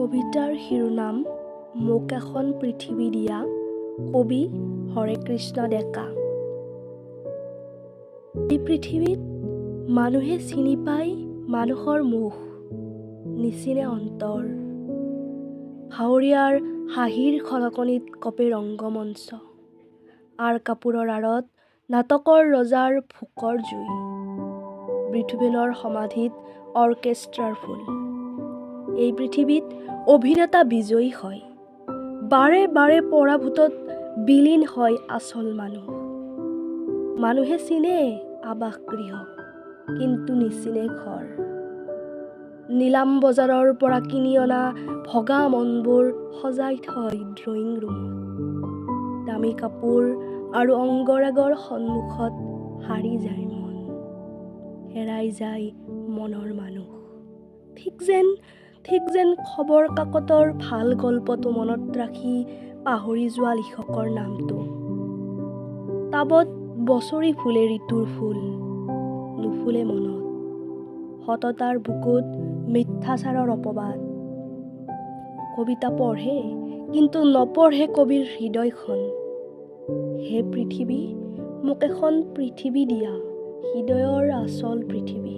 কবিতাৰ শিৰোনাম মোক এখন পৃথিৱী দিয়া, কবি হৰে কৃষ্ণ ডেকা। এই পৃথিৱীত মানুহে চিনি পায় মানুহৰ মুখ, নিচিনে অন্তৰ। ভাৱৰীয়াৰ হাঁহিৰ খলকনিত কপে ৰংগমঞ্চ, আৰ কাপোৰৰ আঁৰত নাটকৰ ৰজাৰ ভোকৰ জুই, বিথোভেনৰ সমাধিত অৰ্কেষ্ট্ৰাৰ ফুল। এই পৃথিৱীত অভিনেতা বিজয়ী হয়, বাৰে বাৰে পৰাভূতত বিলীন হয় আচল মানুহ। মানুহে চিনে আৱাসগৃহ, কিন্তু নিচিনে ঘৰ। নিলাম বজাৰৰ পৰা কিনি অনা ভগা মনবোৰ সজাই থয় ড্ৰয়িং ৰুমত। দামী কাপোৰ আৰু অংগৰাগৰ সন্মুখত হাৰি যায় মন, হেৰাই যায় মনৰ মানুহ। ঠিক যেন খবৰ কাকতৰ ভাল গল্পটো মনত ৰাখি পাহৰি যোৱা লিখকৰ নামটো। টাবত বছৰি ফুলে ঋতুৰ ফুল, নুফুলে মনত। সততাৰ বুকুত মিথ্যাচাৰৰ অপবাদ। কবিতা পঢ়ে, কিন্তু নপঢ়ে কবিৰ হৃদয়খন। হে পৃথিৱী, মোক এখন পৃথিৱী দিয়া, হৃদয়ৰ আচল পৃথিৱী।